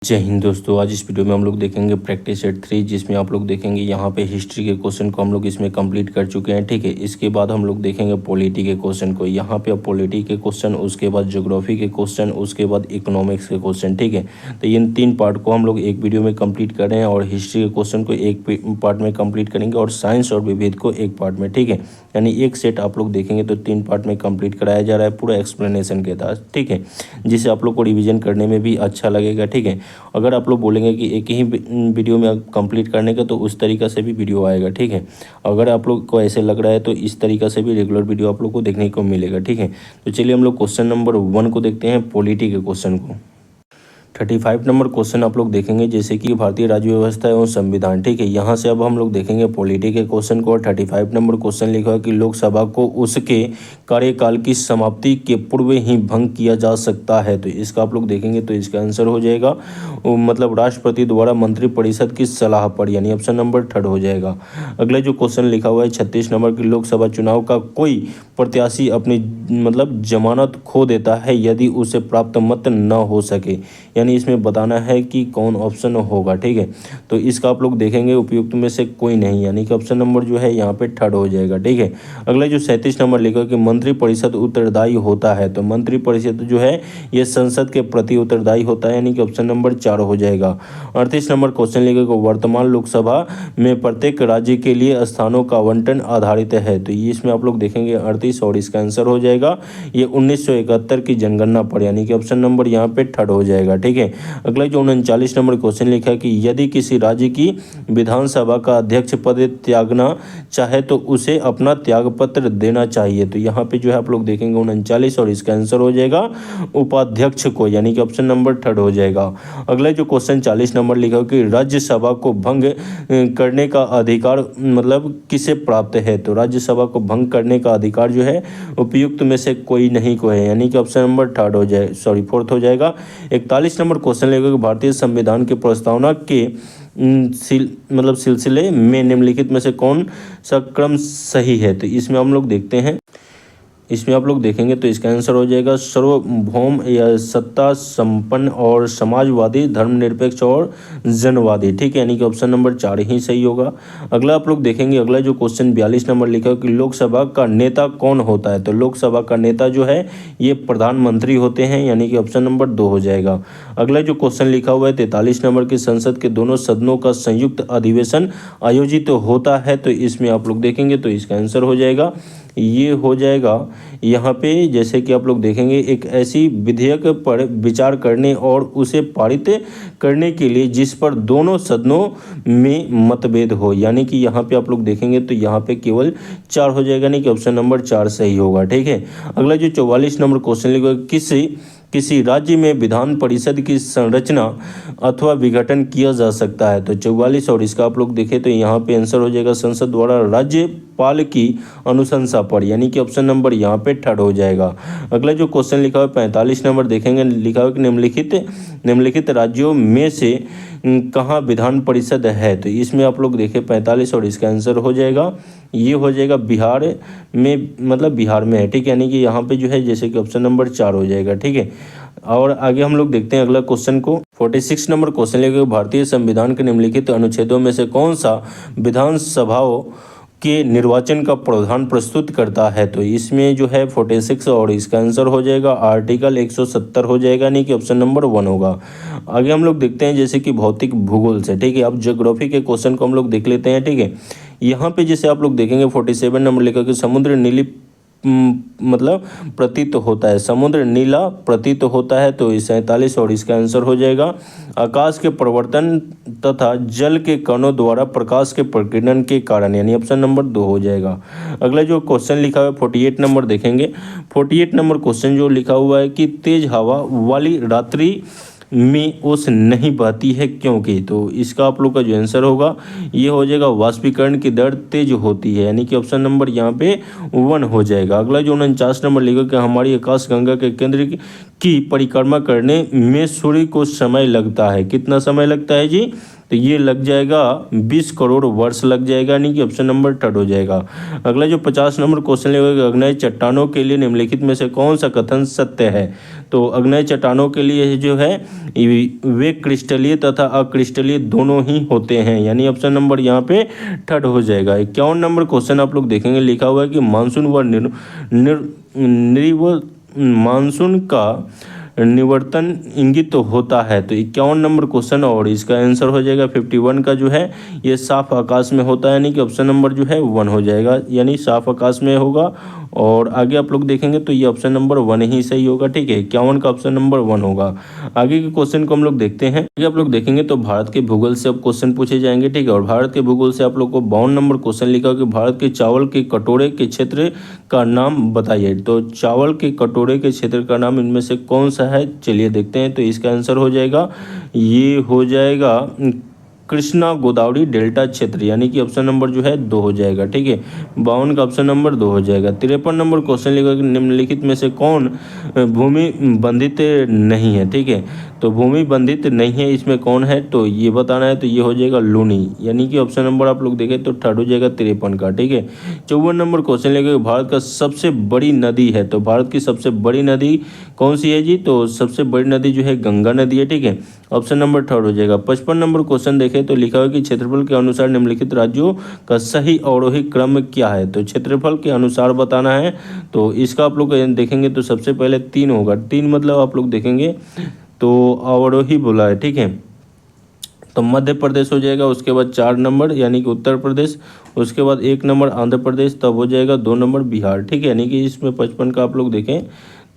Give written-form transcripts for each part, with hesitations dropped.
जय हिंद दोस्तों। आज इस वीडियो में हम लोग देखेंगे प्रैक्टिस सेट 3, जिसमें आप लोग देखेंगे यहाँ पे हिस्ट्री के क्वेश्चन को हम लोग इसमें कंप्लीट कर चुके हैं। ठीक है, इसके बाद हम लोग देखेंगे पॉलिटी के क्वेश्चन को। यहाँ पे अब पॉलिटी के क्वेश्चन, उसके बाद ज्योग्राफी के क्वेश्चन, उसके बाद इकोनॉमिक्स के क्वेश्चन। ठीक है, तो इन 3 पार्ट को हम लोग एक वीडियो में कंप्लीट कर रहे हैं और हिस्ट्री के क्वेश्चन को एक पार्ट में कंप्लीट करेंगे और साइंस और विविध को एक पार्ट में। ठीक है, यानी एक सेट आप लोग देखेंगे तो 3 पार्ट में कंप्लीट कराया जा रहा है पूरा एक्सप्लेनेशन के साथ। ठीक है, जिससे आप लोग को रिविजन करने में भी अच्छा लगेगा। ठीक है, अगर आप लोग बोलेंगे कि एक ही वीडियो में कंप्लीट करने का, तो उस तरीक़ा से भी वीडियो आएगा। ठीक है, अगर आप लोग को ऐसे लग रहा है तो इस तरीक़ा से भी रेगुलर वीडियो आप लोग को देखने को मिलेगा। ठीक है, तो चलिए हम लोग क्वेश्चन नंबर 1 को देखते हैं, पॉलिटी के क्वेश्चन को। 35 नंबर क्वेश्चन आप लोग देखेंगे, जैसे कि भारतीय राज्य व्यवस्था एवं संविधान। ठीक है, यहाँ से अब हम लोग देखेंगे पॉलिटी के क्वेश्चन को। और 35 नंबर क्वेश्चन लिखा है कि लोकसभा को उसके कार्यकाल की समाप्ति के पूर्व ही भंग किया जा सकता है। तो इसका आप लोग देखेंगे तो इसका आंसर हो जाएगा मतलब राष्ट्रपति द्वारा मंत्रिपरिषद की सलाह पर, यानी ऑप्शन नंबर 3 हो जाएगा। अगला जो क्वेश्चन लिखा हुआ है 36 नंबर की, लोकसभा चुनाव का कोई प्रत्याशी अपनी जमानत खो देता है यदि उसे प्राप्त मत न हो सके, यानी इसमें बताना है कि कौन ऑप्शन होगा। ठीक है, तो इसका आप लोग देखेंगे उपयुक्त में से कोई नहीं, यानी कि ऑप्शन नंबर जो है यहाँ पे 3 हो जाएगा। ठीक है, अगला जो 37 नंबर लिखा कि मंत्रिपरिषद उत्तरदायी होता है, तो मंत्रिपरिषद जो है ये संसद के प्रति उत्तरदायी होता है, यानी कि ऑप्शन नंबर 4 हो जाएगा। 38 नंबर क्वेश्चन लिखा कि वर्तमान लोकसभा में प्रत्येक राज्य के लिए स्थानों का आवंटन आधारित है, तो ये इसमें आप लोग देखेंगे 38 और इसका आंसर हो जाएगा ये 1971 की जनगणना पर, यानी कि ऑप्शन नंबर यहाँ पे 3 हो जाएगा। ठीक है, अगला जो 39 नंबर क्वेश्चन लिखा है कि यदि किसी राज्य की विधानसभा का अध्यक्ष पद त्यागना चाहे तो उसे अपना त्यागपत्र देना चाहिए, तो यहाँ पे जो है आप लोग देखेंगे 39 और इसका आंसर हो जाएगा उपाध्यक्ष को, यानी कि ऑप्शन नंबर 3 हो जाएगा। अगला जो क्वेश्चन 40 नंबर लिखा है कि राज्यसभा को भंग करने का अधिकार किसे प्राप्त है, तो राज्यसभा को भंग करने का अधिकार जो है उपयुक्त में से कोई नहीं को है, यानी कि ऑप्शन नंबर 4 हो जाएगा। 41 नंबर क्वेश्चन लेगा कि भारतीय संविधान की प्रस्तावना के सिलसिले में निम्नलिखित में से कौन सा क्रम सही है, तो इसमें हम लोग देखते हैं, इसमें आप लोग देखेंगे तो इसका आंसर हो जाएगा सार्वभौम या सत्ता संपन्न और समाजवादी, धर्मनिरपेक्ष और जनवादी। ठीक है, यानी कि ऑप्शन नंबर 4 ही सही होगा। अगला आप लोग देखेंगे, अगला जो क्वेश्चन 42 नंबर लिखा है कि लोकसभा का नेता कौन होता है, तो लोकसभा का नेता जो है ये प्रधानमंत्री होते हैं, यानी कि ऑप्शन नंबर 2 हो जाएगा। अगला जो क्वेश्चन लिखा हुआ है 43 नंबर की, संसद के दोनों सदनों का संयुक्त अधिवेशन आयोजित होता है, तो इसमें आप लोग देखेंगे तो इसका आंसर हो जाएगा ये हो जाएगा यहाँ पे, जैसे कि आप लोग देखेंगे एक ऐसी विधेयक पर विचार करने और उसे पारित करने के लिए जिस पर दोनों सदनों में मतभेद हो, यानी कि यहाँ पे आप लोग देखेंगे तो यहाँ पे केवल 4 हो जाएगा, नहीं कि ऑप्शन नंबर 4 सही होगा। ठीक है, अगला जो 44 नंबर क्वेश्चन लिखा किसी राज्य में विधान परिषद की संरचना अथवा विघटन किया जा सकता है, तो 44 और इसका आप लोग देखें तो यहाँ पे आंसर हो जाएगा संसद द्वारा राज्यपाल की अनुशंसा पर, यानी कि ऑप्शन नंबर यहाँ पे 3 हो जाएगा। अगला जो क्वेश्चन लिखा हुआ है 45 नंबर देखेंगे, लिखा हुआ कि निम्नलिखित राज्यों में से कहाँ विधान परिषद है, तो इसमें आप लोग देखें 45 और इसका आंसर हो जाएगा ये हो जाएगा बिहार में, बिहार में है। ठीक है, यानी कि यहाँ पे जो है जैसे कि ऑप्शन नंबर 4 हो जाएगा। ठीक है, और आगे हम लोग देखते हैं अगला क्वेश्चन को। 46 नंबर क्वेश्चन लेकर भारतीय संविधान के निम्नलिखित अनुच्छेदों में से कौन सा विधानसभाओं के निर्वाचन का प्रावधान प्रस्तुत करता है, तो इसमें जो है 46 और इसका आंसर हो जाएगा आर्टिकल 170 हो जाएगा, नहीं कि ऑप्शन नंबर 1 होगा। आगे हम लोग देखते हैं जैसे कि भौतिक भूगोल से। ठीक है, अब ज्योग्राफी के क्वेश्चन को हम लोग देख लेते हैं। ठीक है, यहाँ पे जैसे आप लोग देखेंगे 47 नंबर लेकर के समुद्र नीली प्रतीत होता है, समुद्र नीला प्रतीत होता है, तो 47 और इसका आंसर हो जाएगा आकाश के परिवर्तन तथा जल के कणों द्वारा प्रकाश के प्रकीर्णन के कारण, यानी ऑप्शन नंबर 2 हो जाएगा। अगला जो क्वेश्चन लिखा हुआ है 48 नंबर देखेंगे, 48 नंबर क्वेश्चन जो लिखा हुआ है कि तेज हवा वाली रात्रि में ओस नहीं बहती है क्योंकि, तो इसका आप लोग का जो आंसर होगा ये हो जाएगा वाष्पीकरण की दर तेज होती है, यानी कि ऑप्शन नंबर यहाँ पे 1 हो जाएगा। अगला जो 49 नंबर लिखा कि हमारी आकाशगंगा के केंद्र की परिक्रमा करने में सूर्य को समय लगता है। कितना समय लगता है जी? तो ये लग जाएगा 20 करोड़ वर्ष लग जाएगा, यानी कि ऑप्शन नंबर थर्ड हो जाएगा। अगला जो 50 नंबर क्वेश्चन लेगा, अग्नेय चट्टानों के लिए निम्नलिखित में से कौन सा कथन सत्य है? तो अग्नेय चट्टानों के लिए जो है वे क्रिस्टलीय तथा अक्रिस्टलीय दोनों ही होते हैं, यानी ऑप्शन नंबर यहाँ पे थर्ड हो जाएगा। 51 नंबर क्वेश्चन आप लोग देखेंगे, लिखा हुआ है कि मानसून का निवर्तन इंगित होता है। तो 51 नंबर क्वेश्चन और इसका आंसर हो जाएगा 51 का जो है ये साफ आकाश में होता है, यानी कि ऑप्शन नंबर जो है 1 हो जाएगा, यानी साफ आकाश में होगा। और आगे आप लोग देखेंगे तो ये ऑप्शन नंबर 1 ही सही होगा, ठीक है। 51 का ऑप्शन नंबर 1 होगा। आगे के क्वेश्चन को हम लोग देखते हैं। आगे आप लोग देखेंगे तो भारत के भूगोल से अब क्वेश्चन पूछे जाएंगे, ठीक है। और भारत के भूगोल से आप लोग को 52 नंबर क्वेश्चन लिखा कि भारत के चावल के कटोरे के क्षेत्र का नाम बताइए। तो चावल के कटोरे के क्षेत्र का नाम इनमें से कौन सा है, चलिए देखते हैं। तो इसका आंसर हो जाएगा, ये हो जाएगा कृष्णा गोदावरी डेल्टा क्षेत्र, यानी कि ऑप्शन नंबर जो है 2 हो जाएगा, ठीक है। 52 का ऑप्शन नंबर 2 हो जाएगा। 53 नंबर क्वेश्चन लिखा कि निम्नलिखित में से कौन भूमि बंधित नहीं है, ठीक है। तो भूमि बंधित नहीं है, इसमें कौन है तो ये बताना है। तो ये हो जाएगा लूनी, यानी कि ऑप्शन नंबर आप लोग देखें तो थर्ड हो जाएगा 53 का, ठीक है। 54 नंबर क्वेश्चन लेकर भारत का सबसे बड़ी नदी है। तो भारत की सबसे बड़ी नदी कौन सी है जी? तो सबसे बड़ी नदी जो है गंगा नदी है, ठीक है। ऑप्शन नंबर थर्ड हो जाएगा। 55 नंबर क्वेश्चन देखें तो लिखा हुआ है कि क्षेत्रफल के अनुसार निम्नलिखित राज्यों का सही अवरोही क्रम क्या है। तो क्षेत्रफल के अनुसार बताना है। तो इसका आप लोग देखेंगे तो सबसे पहले 3 होगा। 3 मतलब आप लोग देखेंगे तो अवरोही बोला है, ठीक है। तो मध्य प्रदेश हो जाएगा, उसके बाद 4 नंबर यानी कि उत्तर प्रदेश, उसके बाद 1 नंबर आंध्र प्रदेश, तब हो जाएगा 2 नंबर बिहार, ठीक है। यानी कि इसमें 55 का आप लोग देखें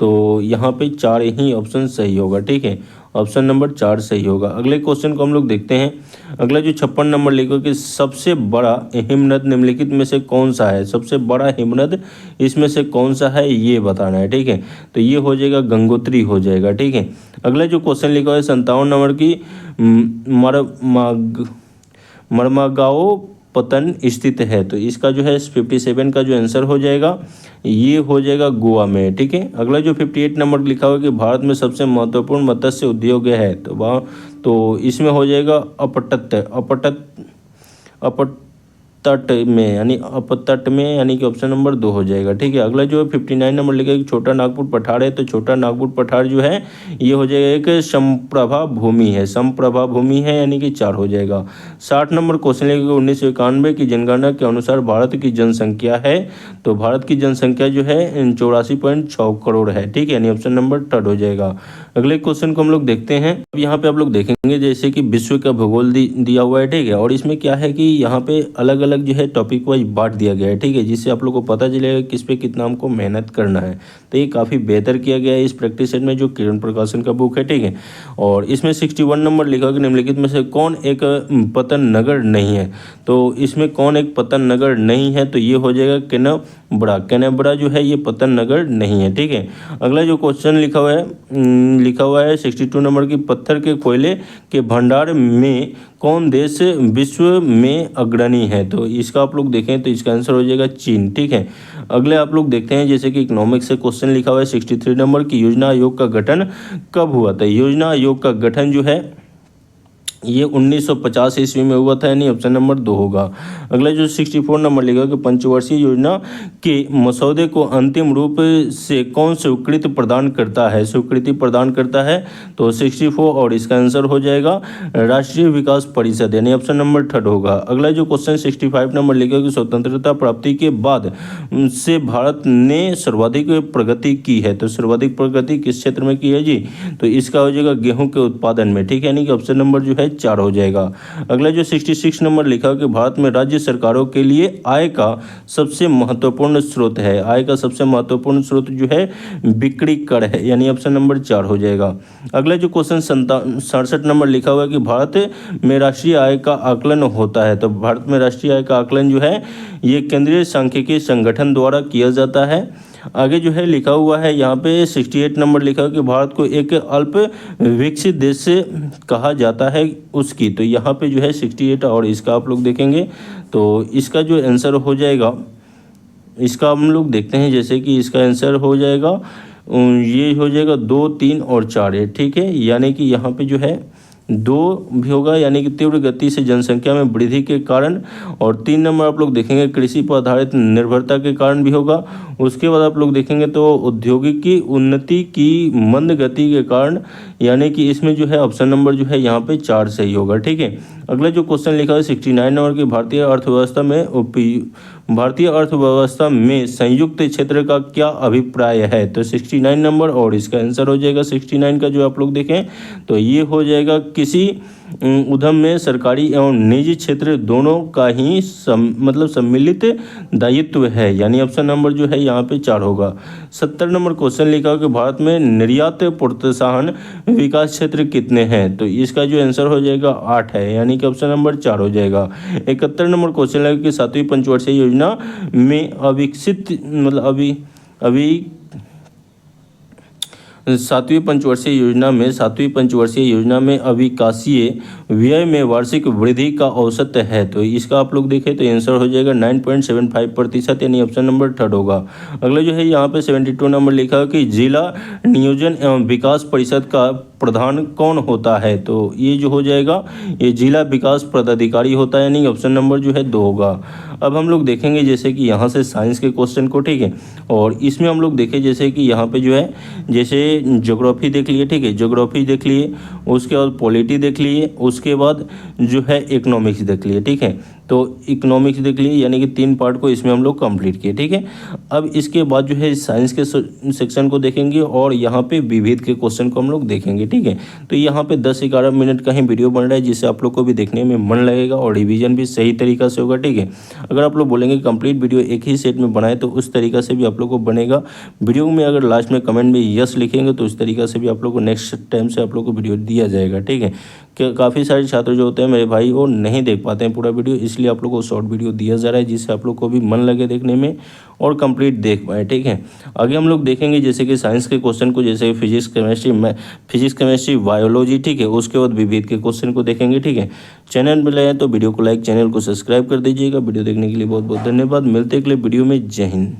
तो यहाँ पे 4 ही ऑप्शन सही होगा, ठीक है। ऑप्शन नंबर 4 सही होगा। अगले क्वेश्चन को हम लोग देखते हैं। अगला जो 56 नंबर लिखो कि सबसे बड़ा हिमनद निम्नलिखित में से कौन सा है। सबसे बड़ा हिमनद इसमें से कौन सा है ये बताना है, ठीक है। तो ये हो जाएगा गंगोत्री हो जाएगा, ठीक है। अगला जो क्वेश्चन लिखा है 57 नंबर की मरमागाओ पतन स्थित है। तो इसका जो है 57 का जो आंसर हो जाएगा ये हो जाएगा गोवा में, ठीक है। अगला जो 58 नंबर लिखा हुआ है कि भारत में सबसे महत्वपूर्ण मत्स्य उद्योग है। तो इसमें हो जाएगा अपतट में, यानी अपतट में, यानी कि ऑप्शन नंबर 2 हो जाएगा, ठीक है। अगला जो 59 नंबर लिखा है कि छोटा नागपुर पठार है। तो छोटा नागपुर पठार जो है ये हो जाएगा एक संप्रभा भूमि है, संप्रभा भूमि है, यानी कि 4 हो जाएगा। 60 नंबर क्वेश्चन लिखा 1991 की जनगणना के अनुसार भारत की जनसंख्या है। तो भारत की जनसंख्या जो है 84.6 करोड़ है, ठीक है, यानी ऑप्शन नंबर थर्ड हो जाएगा। अगले क्वेश्चन को हम लोग देखते हैं। अब यहाँ पे आप लोग देखेंगे जैसे कि विश्व का भूगोल दिया हुआ है, ठीक है। और इसमें क्या है कि यहाँ पे अलग अलग जो है टॉपिक वाइज बांट दिया गया है, ठीक है, जिससे आप लोग को पता चलेगा किस पे कितना हमको मेहनत करना है। तो ये काफ़ी बेहतर किया गया है इस प्रैक्टिस सेट में, जो किरण प्रकाशन का बुक है, ठीक है। और इसमें 61 नंबर लिखा कि निम्नलिखित में से कौन एक पतन नगर नहीं है। तो इसमें कौन एक पतन नगर नहीं है, तो ये हो जाएगा केनेब्रा जो है ये पतन नगर नहीं है, ठीक है। अगला जो क्वेश्चन लिखा हुआ है 62 नंबर की पत्थर के कोयले के भंडार में कौन देश विश्व में अग्रणी है। तो इसका आप लोग देखें तो इसका आंसर हो जाएगा चीन, ठीक है। अगले आप लोग देखते हैं जैसे कि इकोनॉमिक्स से क्वेश्चन लिखा हुआ है 63 नंबर की योजना आयोग का गठन कब हुआ था। योजना आयोग का गठन जो है ये 1950 ईस्वी में हुआ था, यानी ऑप्शन नंबर 2 होगा। अगला जो 64 नंबर लिखा कि पंचवर्षीय योजना के मसौदे को अंतिम रूप से कौन स्वीकृति प्रदान करता है। तो 64 और इसका आंसर हो जाएगा राष्ट्रीय विकास परिषद, यानी ऑप्शन नंबर थर्ड होगा। अगला जो क्वेश्चन 65 नंबर लिखा कि स्वतंत्रता प्राप्ति के बाद से भारत ने सर्वाधिक प्रगति की है। तो सर्वाधिक प्रगति किस क्षेत्र में की है जी, तो इसका हो जाएगा गेहूं के उत्पादन में, ठीक है, यानी कि ऑप्शन नंबर जो है 4 हो जाएगा। अगला जो 66 नंबर लिखा कि भारत में राज्य सरकारों के लिए आय का सबसे महत्वपूर्ण स्रोत है। आय का सबसे महत्वपूर्ण स्रोत जो है बिक्री कर है, यानी ऑप्शन नंबर 4 हो जाएगा। अगला जो क्वेश्चन 67 नंबर लिखा हुआ है कि भारत में राष्ट्रीय आय का आकलन होता है। तो भारत में राष्ट्रीय आय का आकलन जो है ये केंद्रीय सांख्यिकी संगठन द्वारा किया जाता है। आगे जो है लिखा हुआ है यहाँ पे 68 नंबर लिखा कि भारत को एक अल्प विकसित देश से कहा जाता है उसकी। तो यहाँ पे जो है 68 और इसका आप लोग देखेंगे तो इसका जो आंसर हो जाएगा, इसका हम लोग देखते हैं जैसे कि इसका आंसर हो जाएगा ये हो जाएगा 2, 3 और 4 है, ठीक है। यानी कि यहाँ पे जो है 2 भी होगा, यानी कि तीव्र गति से जनसंख्या में वृद्धि के कारण, और 3 नंबर आप लोग देखेंगे कृषि पर आधारित निर्भरता के कारण भी होगा। उसके बाद आप लोग देखेंगे तो औद्योगिकी उन्नति की मंद गति के कारण, यानी कि इसमें जो है ऑप्शन नंबर जो है यहाँ पे 4 सही होगा, ठीक है। अगला जो क्वेश्चन लिखा है 69 नंबर की, भारतीय अर्थव्यवस्था में संयुक्त क्षेत्र का क्या अभिप्राय है। तो 69 नंबर, और इसका आंसर हो जाएगा 69 का जो आप लोग देखें तो ये हो जाएगा किसी उद्यम में सरकारी एवं निजी क्षेत्र दोनों का ही मतलब सम्मिलित दायित्व है, यानी ऑप्शन नंबर जो है यहाँ पे 4 होगा। 70 नंबर क्वेश्चन लिखा है कि भारत में निर्यात प्रोत्साहन विकास क्षेत्र कितने हैं। तो इसका जो आंसर हो जाएगा 8 है, यानी कि ऑप्शन नंबर 4 हो जाएगा। 71 नंबर क्वेश्चन लगा कि 7वीं पंचवर्षीय योजना में अविकसित मतलब अभी 7वीं पंचवर्षीय योजना में अविकासीय व्यय में वार्षिक वृद्धि का औसत है। तो इसका आप लोग देखें तो आंसर हो जाएगा 9.75%, यानी ऑप्शन नंबर 3 होगा। अगला जो है यहाँ पे 72 नंबर लिखा है कि जिला नियोजन एवं विकास परिषद का प्रधान कौन होता है। तो ये जो हो जाएगा ये जिला विकास पदाधिकारी होता है, यानी ऑप्शन नंबर जो है 2 होगा। अब हम लोग देखेंगे जैसे कि यहाँ से साइंस के क्वेश्चन को, ठीक है, और इसमें हम लोग देखें जैसे कि यहाँ पे जो है जैसे ज्योग्राफी देख लिए, ठीक है, ज्योग्राफी देख लिए, उसके बाद पॉलिटी देख लिए, उसके बाद जो है इकोनॉमिक्स देख लिए, ठीक है। तो इकोनॉमिक्स देख लिए, यानी कि 3 पार्ट को इसमें हम लोग कंप्लीट किए, ठीक है। अब इसके बाद जो है साइंस के सेक्शन को देखेंगे और यहाँ पे विविध के क्वेश्चन को हम लोग देखेंगे, ठीक है। तो यहाँ पे 10-11 मिनट का ही वीडियो बन रहा है, जिससे आप लोग को भी देखने में मन लगेगा और रिवीजन भी सही तरीका से होगा, ठीक है। अगर आप लोग बोलेंगे कंप्लीट वीडियो एक ही सेट में बनाए तो उस तरीका से भी आप लोग को बनेगा। वीडियो में अगर लास्ट में कमेंट में यस लिखेंगे तो उस तरीका से भी आप लोग को नेक्स्ट टाइम से आप लोग को वीडियो दिया जाएगा, ठीक है। काफ़ी सारे छात्र जो होते हैं मेरे भाई वो नहीं देख पाते हैं पूरा वीडियो, इसलिए आप लोग को शॉर्ट वीडियो दिया जा रहा है, जिससे आप लोग को भी मन लगे देखने में और कंप्लीट देख पाए, ठीक है। आगे हम लोग देखेंगे जैसे कि साइंस के क्वेश्चन को, जैसे फिजिक्स केमिस्ट्री बायोलॉजी, ठीक है। उसके बाद विविध के क्वेश्चन को देखेंगे, ठीक है। चैनल पर लाए तो वीडियो को लाइक, चैनल को सब्सक्राइब कर दीजिएगा। वीडियो देखने के लिए बहुत बहुत धन्यवाद। मिलते हैं अगले वीडियो में। जय हिंद।